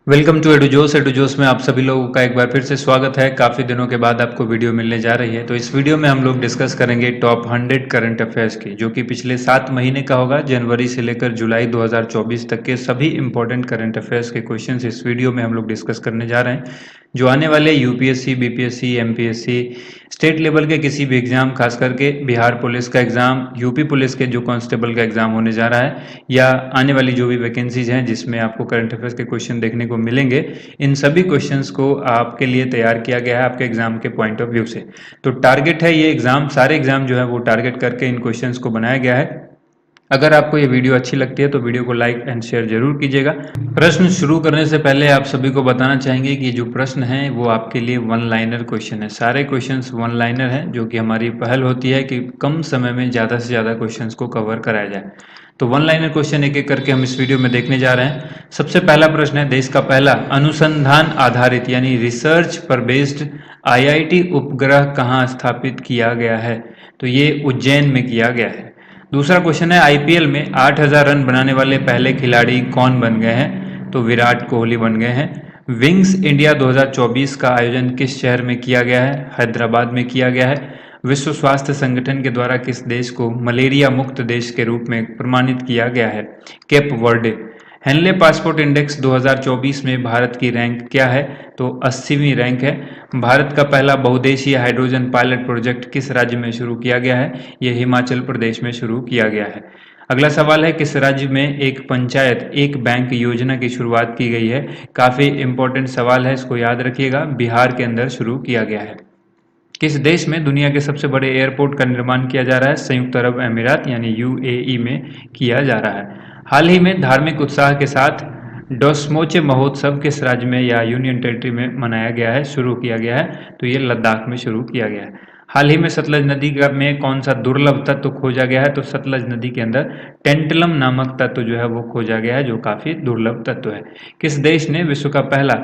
Welcome to एडुजोस में आप सभी लोगों का एक बार फिर से स्वागत है। काफ़ी दिनों के बाद आपको वीडियो मिलने जा रही है। तो इस वीडियो में हम लोग डिस्कस करेंगे टॉप 100 करंट अफेयर्स की, जो कि पिछले 7 महीने का होगा। जनवरी से लेकर जुलाई 2024 तक के सभी इंपॉर्टेंट करंट अफेयर्स के क्वेश्चंस इस वीडियो में हम लोग डिस्कस करने जा रहे हैं, जो आने वाले UPSC, BPSC, MPSC, state level के किसी भी एग्जाम, खास करके बिहार पुलिस का एग्जाम, यूपी पुलिस के जो कांस्टेबल का एग्जाम होने जा रहा है, या आने वाली जो भी वैकेंसीज हैं जिसमें आपको करंट अफेयर्स के क्वेश्चन देखने को मिलेंगे, इन सभी क्वेश्चंस को आपके लिए तैयार किया गया है आपके एग्जाम के पॉइंट ऑफ व्यू से। तो टारगेट है ये एग्जाम, सारे एग्जाम जो है वो टारगेट करके इन क्वेश्चंस को बनाया गया है। अगर आपको ये वीडियो अच्छी लगती है तो वीडियो को लाइक एंड शेयर जरूर कीजिएगा। प्रश्न शुरू करने से पहले आप सभी को बताना चाहेंगे कि जो प्रश्न है वो आपके लिए वन लाइनर क्वेश्चन है। सारे क्वेश्चंस वन लाइनर हैं, जो कि हमारी पहल होती है कि कम समय में ज़्यादा से ज़्यादा क्वेश्चंस को कवर कराया जाए। तो वन लाइनर क्वेश्चन एक एक करके हम इस वीडियो में देखने जा रहे हैं। सबसे पहला प्रश्न है, देश का पहला अनुसंधान आधारित यानी रिसर्च पर बेस्ड आईआईटी उपग्रह कहाँ स्थापित किया गया है? तो ये उज्जैन में किया गया है। दूसरा क्वेश्चन है, आईपीएल में 8,000 रन बनाने वाले पहले खिलाड़ी कौन बन गए हैं? तो विराट कोहली बन गए हैं। विंग्स इंडिया 2024 का आयोजन किस शहर में किया गया है? हैदराबाद में किया गया है। विश्व स्वास्थ्य संगठन के द्वारा किस देश को मलेरिया मुक्त देश के रूप में प्रमाणित किया गया है? Cape Verde. Henley passport index 2024 में भारत की रैंक क्या है? तो 80वीं रैंक है। भारत का पहला बहुउद्देशीय हाइड्रोजन पायलट प्रोजेक्ट किस राज्य में शुरू किया गया है? यह हिमाचल प्रदेश में शुरू किया गया है। अगला सवाल है, किस राज्य में एक पंचायत एक बैंक योजना की शुरुआत की गई है? काफी इंपॉर्टेंट सवाल है, इसको याद रखिएगा। बिहार के अंदर शुरू किया गया है। किस देश में दुनिया के सबसे बड़े एयरपोर्ट का निर्माण किया जा रहा है? संयुक्त अरब अमीरात यानी यूएई में किया जा रहा है। हाल ही में धार्मिक उत्साह के साथ डोस्मोचे महोत्सव किस राज्य में या यूनियन टेरिटरी में मनाया गया है, शुरू किया गया है? तो ये लद्दाख में शुरू किया गया है। हाल ही में सतलज नदी में कौन सा दुर्लभ तत्व खोजा गया है? तो सतलज नदी के अंदर टेंटलम नामक तत्व जो है वो खोजा गया है, जो काफी दुर्लभ तत्व है। किस देश ने विश्व का पहला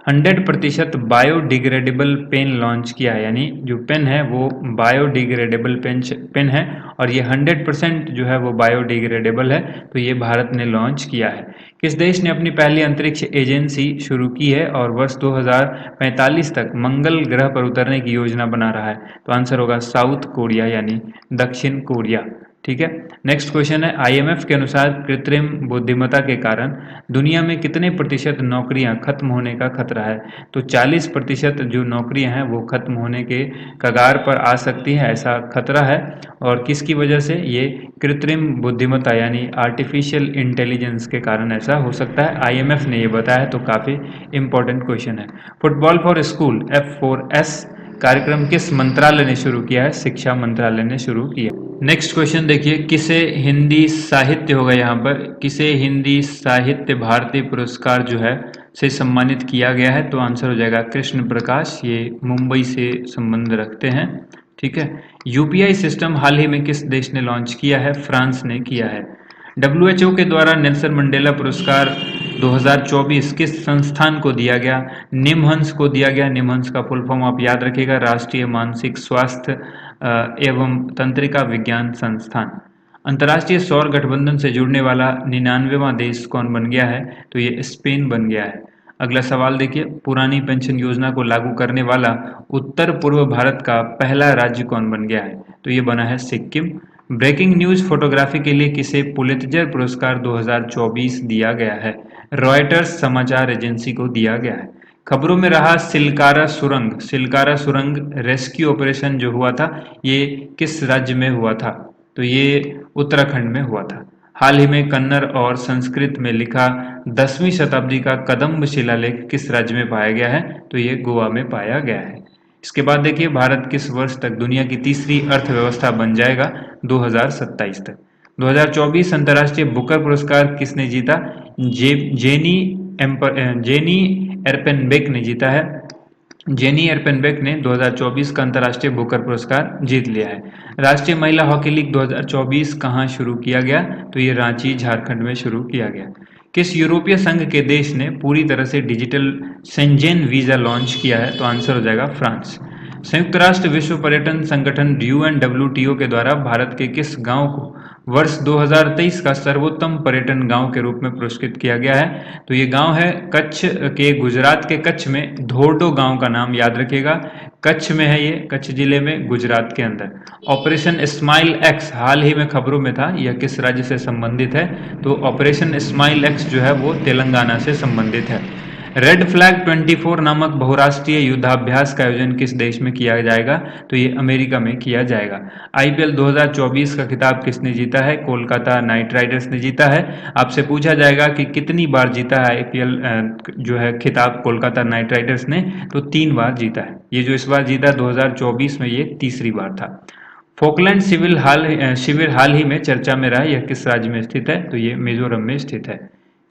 100% बायोडिग्रेडेबल पेन लॉन्च किया है? यानी जो पेन है वो बायोडिग्रेडेबल पेन है, और ये 100% जो है वो बायोडिग्रेडेबल है। तो ये भारत ने लॉन्च किया है। किस देश ने अपनी पहली अंतरिक्ष एजेंसी शुरू की है और वर्ष 2045 तक मंगल ग्रह पर उतरने की योजना बना रहा है? तो आंसर होगा साउथ कोरिया यानी दक्षिण कोरिया। ठीक है। नेक्स्ट क्वेश्चन है, आईएमएफ के अनुसार कृत्रिम बुद्धिमत्ता के कारण दुनिया में कितने प्रतिशत नौकरियां खत्म होने का खतरा है? तो 40% जो नौकरियां हैं वो खत्म होने के कगार पर आ सकती है, ऐसा खतरा है। और किसकी वजह से? ये कृत्रिम बुद्धिमत्ता यानी आर्टिफिशियल इंटेलिजेंस के कारण ऐसा हो सकता है। आईएमएफ ने ये बताया है, तो काफी इंपॉर्टेंट क्वेश्चन है। फुटबॉल फॉर स्कूल F4S कार्यक्रम किस मंत्रालय ने शुरू किया है? शिक्षा मंत्रालय ने शुरू किया। नेक्स्ट क्वेश्चन देखिए, किसे हिंदी साहित्य होगा यहाँ पर, किसे हिंदी साहित्य भारती पुरस्कार जो है से सम्मानित किया गया है? तो आंसर हो जाएगा कृष्ण प्रकाश, ये मुंबई से संबंध रखते हैं। ठीक है। यूपीआई सिस्टम हाल ही में किस देश ने लॉन्च किया है? फ्रांस ने किया है। WHO के द्वारा नेल्सन मंडेला पुरस्कार 2024 किस संस्थान को दिया गया? निमहंस को दिया गया। निमहंस का फुल फॉर्म आप याद रखिएगा, राष्ट्रीय मानसिक स्वास्थ्य एवं तंत्रिका विज्ञान संस्थान। अंतर्राष्ट्रीय सौर गठबंधन से जुड़ने वाला 99वां देश कौन बन गया है? तो ये स्पेन बन गया है। अगला सवाल देखिए, पुरानी पेंशन योजना को लागू करने वाला उत्तर पूर्व भारत का पहला राज्य कौन बन गया है? तो ये बना है सिक्किम। ब्रेकिंग न्यूज फोटोग्राफी के लिए किसे पुलित्जर पुरस्कार 2024 दिया गया है? रॉयटर्स समाचार एजेंसी को दिया गया है। खबरों में रहा सिलकारा सुरंग, सिलकारा सुरंग रेस्क्यू ऑपरेशन जो हुआ था, ये किस राज्य में हुआ था? तो ये उत्तराखंड में हुआ था। हाल ही में कन्नड़ और संस्कृत में लिखा 10वीं शताब्दी का कदम्ब शिलालेख किस राज्य में पाया गया है? तो ये गोवा में पाया गया है। इसके बाद देखिए, भारत किस वर्ष तक दुनिया की तीसरी अर्थव्यवस्था बन जाएगा? 2027 तक। 2024 अंतर्राष्ट्रीय बुकर पुरस्कार किसने जीता? जेनी एर्पेनबेक ने जीता है। जेनी एर्पेनबेक ने 2024 का अंतर्राष्ट्रीय बुकर पुरस्कार जीत लिया है। राष्ट्रीय महिला हॉकी लीग 2024 कहाँ शुरू किया गया? तो ये रांची झारखंड में शुरू किया गया। किस यूरोपीय संघ के देश ने पूरी तरह से डिजिटल शेंजेन वीजा लॉन्च किया है? तो आंसर हो जाएगा फ्रांस। संयुक्त राष्ट्र विश्व पर्यटन संगठन UNWTO के द्वारा भारत के किस गांव को वर्ष 2023 का सर्वोत्तम पर्यटन गांव के रूप में पुरस्कृत किया गया है। तो ये गांव है कच्छ के, गुजरात के कच्छ में धोर्डो गांव का नाम याद रखिएगा। कच्छ में है ये, कच्छ जिले में, गुजरात के अंदर। ऑपरेशन स्माइल एक्स हाल ही में खबरों में था, यह किस राज्य से संबंधित है? तो ऑपरेशन स्माइल एक्स जो है वो तेलंगाना से संबंधित है। रेड फ्लैग 24 नामक बहुराष्ट्रीय युद्धाभ्यास का आयोजन किस देश में किया जाएगा? तो ये अमेरिका में किया जाएगा। आईपीएल 2024 का खिताब किसने जीता है? कोलकाता नाइट राइडर्स ने जीता है। आपसे पूछा जाएगा कि कितनी बार जीता है आईपीएल जो है खिताब कोलकाता नाइट राइडर्स ने? तो 3 बार जीता है। ये जो इस बार जीता 2024 में, ये तीसरी बार था। फोकलैंड शिविर हाल ही में चर्चा में रहा, यह किस राज्य में स्थित है? तो ये मिजोरम में स्थित है।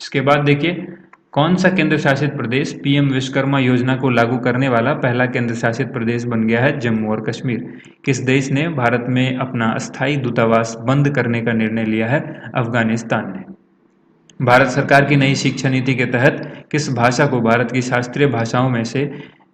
इसके बाद देखिए, कौन सा केंद्र शासित प्रदेश पीएम विश्वकर्मा योजना को लागू करने वाला पहला केंद्र शासित प्रदेश बन गया है? जम्मू और कश्मीर। किस देश ने भारत में अपना अस्थायी दूतावास बंद करने का निर्णय लिया है? अफगानिस्तान ने। भारत सरकार की नई शिक्षा नीति के तहत किस भाषा को भारत की शास्त्रीय भाषाओं में से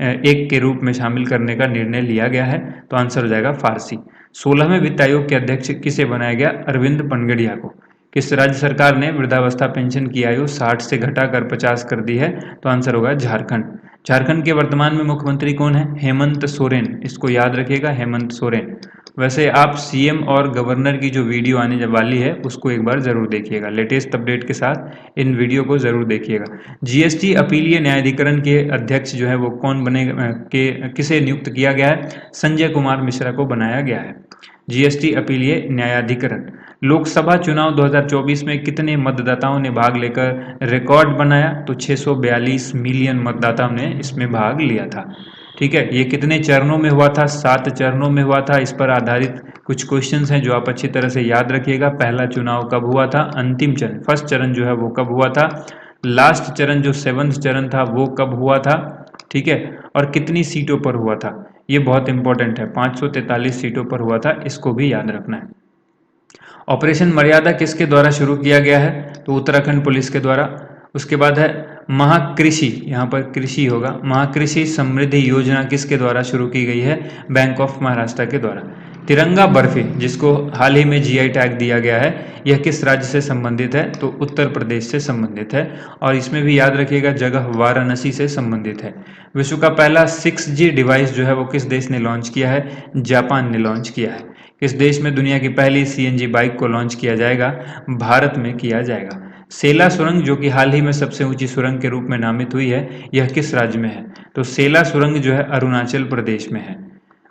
एक के रूप में शामिल करने का निर्णय लिया गया है? तो आंसर हो जाएगा फारसी। 16वें वित्त आयोग के अध्यक्ष किसे बनाया गया? अरविंद पनगड़िया को। किस राज्य सरकार ने वृद्धावस्था पेंशन की आयु 60 से घटाकर 50 कर दी है? तो आंसर होगा झारखंड। झारखंड के वर्तमान में मुख्यमंत्री कौन है? हेमंत सोरेन। इसको याद रखिएगा, हेमंत सोरेन। वैसे आप सीएम और गवर्नर की जो वीडियो आने वाली है उसको एक बार जरूर देखिएगा, लेटेस्ट अपडेट के साथ इन वीडियो को जरूर देखिएगा। जीएसटी अपीलीय न्यायाधिकरण के अध्यक्ष जो है वो कौन बनेगा, किसे नियुक्त किया गया है? संजय कुमार मिश्रा को बनाया गया है। जीएसटी अपीलीय न्यायाधिकरण। लोकसभा चुनाव 2024 में कितने मतदाताओं ने भाग लेकर रिकॉर्ड बनाया? तो 642 मिलियन मतदाताओं ने इसमें भाग लिया था। ठीक है, ये कितने चरणों में हुआ था? 7 चरणों में हुआ था। इस पर आधारित कुछ क्वेश्चंस हैं जो आप अच्छी तरह से याद रखिएगा। पहला चुनाव कब हुआ था? अंतिम चरण, फर्स्ट चरण जो है वो कब हुआ था? लास्ट चरण जो 7th चरण था वो कब हुआ था? ठीक है, और कितनी सीटों पर हुआ था? ये बहुत इंपॉर्टेंट है, 543 सीटों पर हुआ था, इसको भी याद रखना है। ऑपरेशन मर्यादा किसके द्वारा शुरू किया गया है? तो उत्तराखंड पुलिस के द्वारा। उसके बाद है महाकृषि, यहाँ पर कृषि होगा। महाकृषि समृद्धि योजना किसके द्वारा शुरू की गई है? बैंक ऑफ महाराष्ट्र के द्वारा। तिरंगा बर्फी, जिसको हाल ही में जीआई टैग दिया गया है, यह किस राज्य से संबंधित है? तो उत्तर प्रदेश से संबंधित है। और इसमें भी याद रखिएगा जगह वाराणसी से संबंधित है। विश्व का पहला 6G डिवाइस जो है वो किस देश ने लॉन्च किया है? जापान ने लॉन्च किया है। किस देश में दुनिया की पहली सीएनजी बाइक को लॉन्च किया जाएगा? भारत में किया जाएगा। सेला सुरंग, जो कि हाल ही में सबसे ऊंची सुरंग के रूप में नामित हुई है, यह किस राज्य में है? तो सेला सुरंग जो है अरुणाचल प्रदेश में है।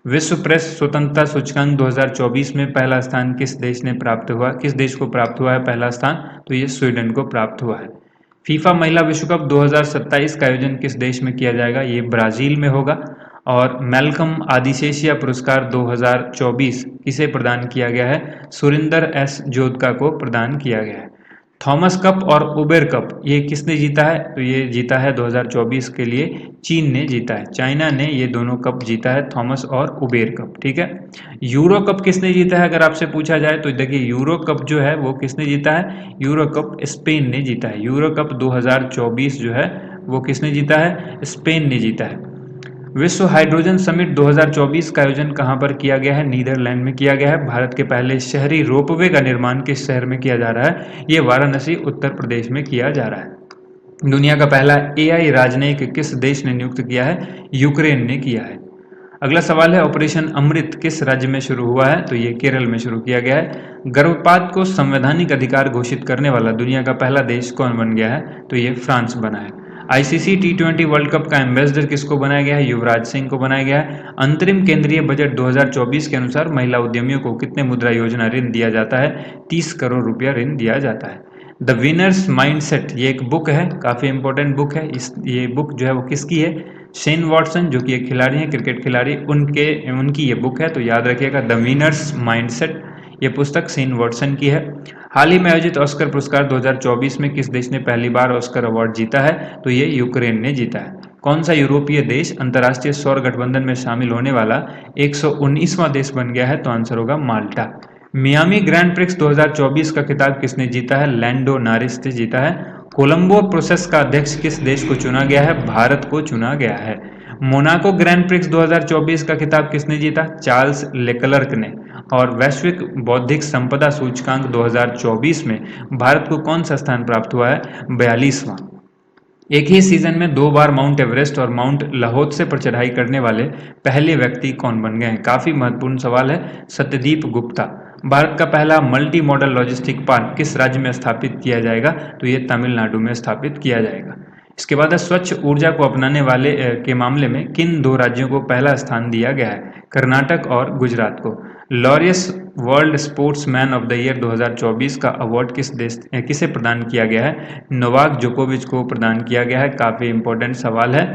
विश्व प्रेस स्वतंत्रता सूचकांक 2024 में पहला स्थान किस देश ने प्राप्त हुआ? किस देश को प्राप्त हुआ है पहला स्थान? तो ये स्वीडन को प्राप्त हुआ है। फीफा महिला विश्व कप 2027 का आयोजन किस देश में किया जाएगा? ये ब्राजील में होगा। और मैल्कम आदिशेषिया पुरस्कार 2024 किसे प्रदान किया गया है? सुरिंदर एस जोधका को प्रदान किया गया है। थॉमस कप और उबेर कप ये किसने जीता है? तो ये जीता है 2024 के लिए चीन ने जीता है। चाइना ने ये दोनों कप जीता है, थॉमस और उबेर कप। ठीक है, यूरो कप किसने जीता है अगर आपसे पूछा जाए तो देखिए यूरो कप जो है वो किसने जीता है? यूरो कप स्पेन ने जीता है। यूरो कप 2024 जो है वो किसने जीता है? स्पेन ने जीता है। विश्व हाइड्रोजन समिट 2024 का आयोजन कहां पर किया गया है? नीदरलैंड में किया गया है। भारत के पहले शहरी रोपवे का निर्माण किस शहर में किया जा रहा है? ये वाराणसी उत्तर प्रदेश में किया जा रहा है। दुनिया का पहला एआई राजनयिक किस देश ने नियुक्त किया है? यूक्रेन ने किया है। अगला सवाल है, ऑपरेशन अमृत किस राज्य में शुरू हुआ है? तो ये केरल में शुरू किया गया है। गर्भपात को संवैधानिक अधिकार घोषित करने वाला दुनिया का पहला देश कौन बन गया है? तो ये फ्रांस बना है। आईसीसी T20 वर्ल्ड कप का एम्बेसडर किसको बनाया गया है? युवराज सिंह को बनाया गया है। अंतरिम केंद्रीय बजट 2024 के अनुसार महिला उद्यमियों को कितने मुद्रा योजना ऋण दिया जाता है? 30 करोड़ रुपया ऋण दिया जाता है। द विनर्स माइंडसेट, ये एक बुक है, काफी इंपॉर्टेंट बुक है। ये बुक जो है वो किसकी है? शेन वॉटसन, जो कि एक खिलाड़ी हैं, क्रिकेट खिलाड़ी, उनकी ये बुक है, तो याद रखिएगा द विनर्स माइंडसेट। ये पुस्तक शेन वॉटसन की है। हाल ही में आयोजित ऑस्कर पुरस्कार 2024 में किस देश ने पहली बार ऑस्कर अवार्ड जीता है? तो ये यूक्रेन ने जीता है। कौन सा यूरोपीय देश अंतर्राष्ट्रीय सौर गठबंधन में शामिल होने वाला 119वां देश बन गया है? तो आंसर होगा माल्टा। मियामी ग्रैंड प्रिक्स 2024 का खिताब किसने जीता है? लैंडो नॉरिस ने जीता है। कोलंबो प्रोसेस का अध्यक्ष किस देश को चुना गया है? भारत को चुना गया है। मोनाको ग्रैंड प्रिक्स 2024 का खिताब किसने जीता? चार्ल्स लेक्लर्क ने। और वैश्विक बौद्धिक संपदा सूचकांक 2024 में भारत को कौन सा स्थान प्राप्त हुआ है? 42वां। एक ही सीजन में 2 बार माउंट एवरेस्ट और माउंट लाहौत्से पर चढ़ाई करने वाले पहले व्यक्ति कौन बन गए हैं? काफी महत्वपूर्ण सवाल है। सत्यदीप गुप्ता। भारत का पहला मल्टी मॉडल लॉजिस्टिक पार्क किस राज्य में स्थापित किया जाएगा? तो ये तमिलनाडु में स्थापित किया जाएगा। इसके बाद है स्वच्छ ऊर्जा को अपनाने वाले के मामले में किन 2 राज्यों को पहला स्थान दिया गया है? कर्नाटक और गुजरात को। Laureus world sportsman of the year 2024 का अवार्ड किसे प्रदान किया गया है? नोवाक जोकोविच को प्रदान किया गया है। काफी इंपॉर्टेंट सवाल है।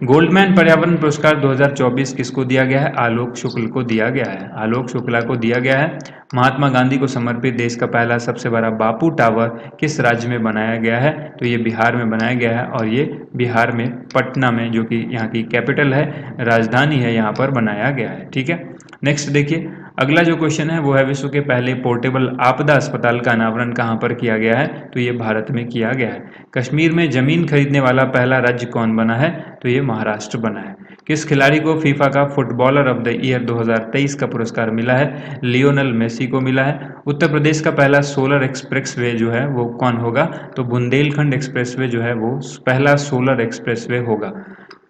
गोल्डमैन पर्यावरण पुरस्कार 2024 किसको दिया गया है? आलोक शुक्ल को दिया गया है। आलोक शुक्ला को दिया गया है। महात्मा गांधी को समर्पित देश का पहला सबसे बड़ा बापू टावर किस राज्य में बनाया गया है? तो ये बिहार में बनाया गया है और ये बिहार में पटना में, जो कि यहाँ की कैपिटल है, राजधानी है, यहाँ पर बनाया गया है। ठीक है। नेक्स्ट देखिए, अगला जो क्वेश्चन है वो है विश्व के पहले पोर्टेबल आपदा अस्पताल का अनावरण कहाँ पर किया गया है? तो ये भारत में किया गया है। कश्मीर में जमीन खरीदने वाला पहला राज्य कौन बना है? तो ये महाराष्ट्र बना है। किस खिलाड़ी को फीफा का फुटबॉलर ऑफ द ईयर 2023 का पुरस्कार मिला है? लियोनेल मेसी को मिला है। उत्तर प्रदेश का पहला सोलर एक्सप्रेसवे जो है वो कौन होगा? तो बुंदेलखंड एक्सप्रेसवे जो है वो पहला सोलर एक्सप्रेसवे होगा।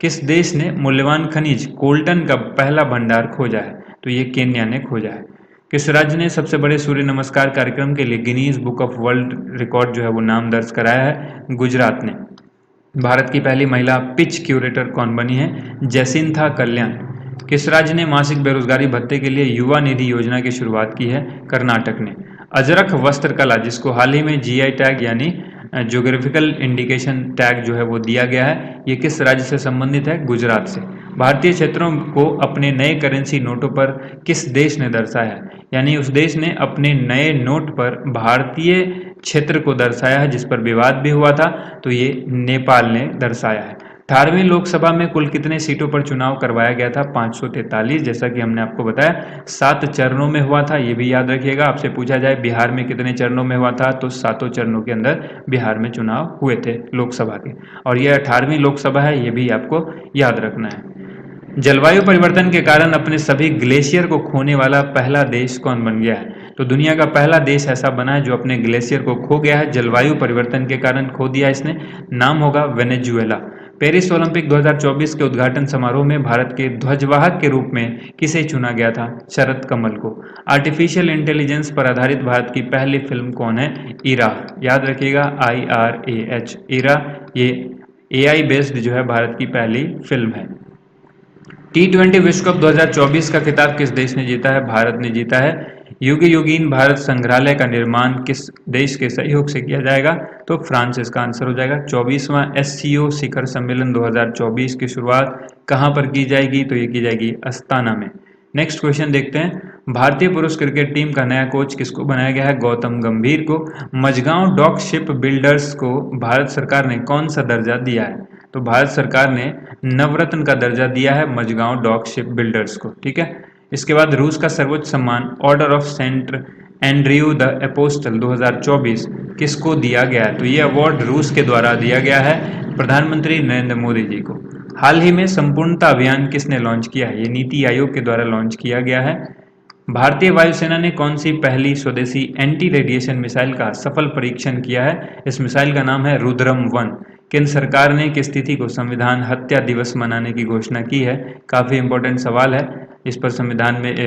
किस देश ने मूल्यवान खनिज कोल्टन का पहला भंडार खोजा है? तो ये केन्या ने खोजा है। किस राज्य ने सबसे बड़े सूर्य नमस्कार कार्यक्रम के लिए Guinness book of world record जो है वो नाम दर्ज कराया है? गुजरात ने। भारत की पहली महिला पिच क्यूरेटर कौन बनी है? जैसिंथा कल्याण। किस राज्य ने मासिक बेरोजगारी भत्ते के लिए युवा निधि योजना की शुरुआत की है? कर्नाटक ने। अजरख वस्त्र कला, जिसको हाल ही में जीआई टैग यानी ज्योग्राफिकल इंडिकेशन टैग जो है वो दिया गया है, ये किस राज्य से संबंधित है? गुजरात से। भारतीय क्षेत्रों को अपने नए करेंसी नोटों पर किस देश ने दर्शाया है? यानी उस देश ने अपने नए नोट पर भारतीय क्षेत्र को दर्शाया है, जिस पर विवाद भी हुआ था, तो ये नेपाल ने दर्शाया है। 18वीं लोकसभा में कुल कितने सीटों पर चुनाव करवाया गया था? 543, जैसा कि हमने आपको बताया 7 चरणों में हुआ था, ये भी याद रखिएगा। आपसे पूछा जाए बिहार में कितने चरणों में हुआ था, तो 7 चरणों के अंदर बिहार में चुनाव हुए थे लोकसभा के, और ये 18वीं लोकसभा है, ये भी आपको याद रखना है। जलवायु परिवर्तन के कारण अपने सभी ग्लेशियर को खोने वाला पहला देश कौन बन गया है? तो दुनिया का पहला देश ऐसा बना है जो अपने ग्लेशियर को खो गया है, जलवायु परिवर्तन के कारण खो दिया इसने। नाम होगा वेनेजुएला। पेरिस ओलंपिक 2024 के उद्घाटन समारोह में भारत के ध्वजवाहक के रूप में किसे चुना गया था? शरद कमल को। आर्टिफिशियल इंटेलिजेंस पर आधारित भारत की पहली फिल्म कौन है? इरा। याद रखिएगा, IRAH, इरा। ये AI बेस्ड जो है भारत की पहली फिल्म है। T20 विश्व कप 2024 का खिताब किस देश ने जीता है? भारत ने जीता है। युग युगीन भारत संग्रहालय का निर्माण किस देश के सहयोग से किया जाएगा? तो फ्रांस इसका आंसर हो जाएगा। 24वां SCO शिखर सम्मेलन 2024 की शुरुआत कहां पर की जाएगी? तो ये की जाएगी अस्ताना में। नेक्स्ट क्वेश्चन देखते हैं, भारतीय पुरुष क्रिकेट टीम का नया कोच किसको बनाया गया है? गौतम गंभीर को। मझगांव डॉक शिप बिल्डर्स को भारत सरकार ने कौन सा दर्जा दिया है? तो भारत सरकार ने नवरत्न का दर्जा दिया है मझगांव डॉक शिप बिल्डर्स को। ठीक है। इसके बाद रूस का सर्वोच्च सम्मान order of Saint Andrew the apostle 2024 किसको दिया गया है? तो ये अवार्ड रूस के द्वारा दिया गया है प्रधानमंत्री नरेंद्र मोदी जी को। हाल ही में संपूर्णता अभियान किसने लॉन्च किया है? ये नीति आयोग के द्वारा लॉन्च किया गया है। भारतीय वायुसेना ने कौन सी पहली स्वदेशी एंटी रेडिएशन मिसाइल का सफल परीक्षण किया है? इस मिसाइल का नाम है रुद्रम 1। केंद्र सरकार ने किस तिथि को संविधान हत्या दिवस मनाने की घोषणा की है? काफी इंपॉर्टेंट सवाल है। इस पर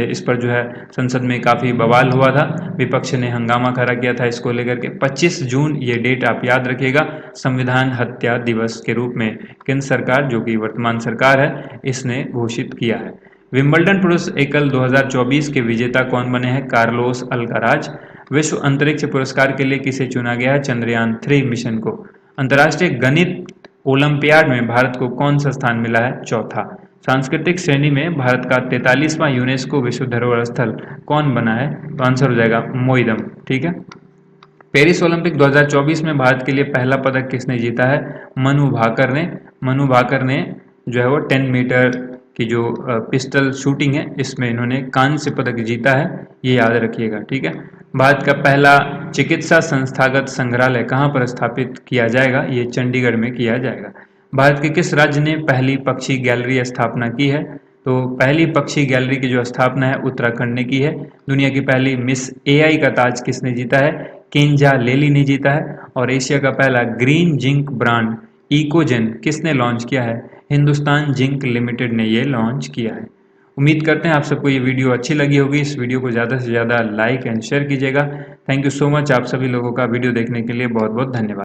इस पर जो है संसद में काफी बवाल हुआ था, विपक्ष ने हंगामा खड़ा किया था इसको लेकर के। 25 जून ये डेट आप याद रखिएगा, संविधान हत्या दिवस के रूप में केंद्र सरकार, जो कि वर्तमान सरकार है, इसने घोषित किया है। विंबलडन पुरुष एकल 2024 के विजेता कौन बने हैं? Carlos Alcaraz. विश्व अंतरिक्ष पुरस्कार के लिए किसे चुना गया है? चंद्रयान 3 मिशन को। अंतर्राष्ट्रीय गणित ओलंपियाड में भारत को कौन सा स्थान मिला है? चौथा। सांस्कृतिक श्रेणी में भारत का 43वां यूनेस्को विश्व धरोहर स्थल कौन बना है? तो आंसर हो जाएगा मोइदम। ठीक है। पेरिस ओलंपिक 2024 में भारत के लिए पहला पदक किसने जीता है? मनु भाकर ने। मनु भाकर ने जो है वो 10 मीटर की जो पिस्टल शूटिंग है, इसमें इन्होंने कांस्य पदक जीता है, ये याद रखिएगा। ठीक है। भारत का पहला चिकित्सा संस्थागत संग्रहालय कहाँ पर स्थापित किया जाएगा? ये चंडीगढ़ में किया जाएगा। भारत के किस राज्य ने पहली पक्षी गैलरी स्थापना की है? तो पहली पक्षी गैलरी की जो स्थापना है उत्तराखंड ने की है। दुनिया की पहली मिस एआई का ताज किसने जीता है? केंजा लेली ने जीता है। और एशिया का पहला ग्रीन जिंक ब्रांड इकोजेन किसने लॉन्च किया है? हिंदुस्तान जिंक लिमिटेड ने ये लॉन्च किया है। उम्मीद करते हैं आप सबको ये वीडियो अच्छी लगी होगी। इस वीडियो को ज़्यादा से ज़्यादा लाइक एंड शेयर कीजिएगा। Thank you so much. आप सभी लोगों का वीडियो देखने के लिए बहुत बहुत धन्यवाद।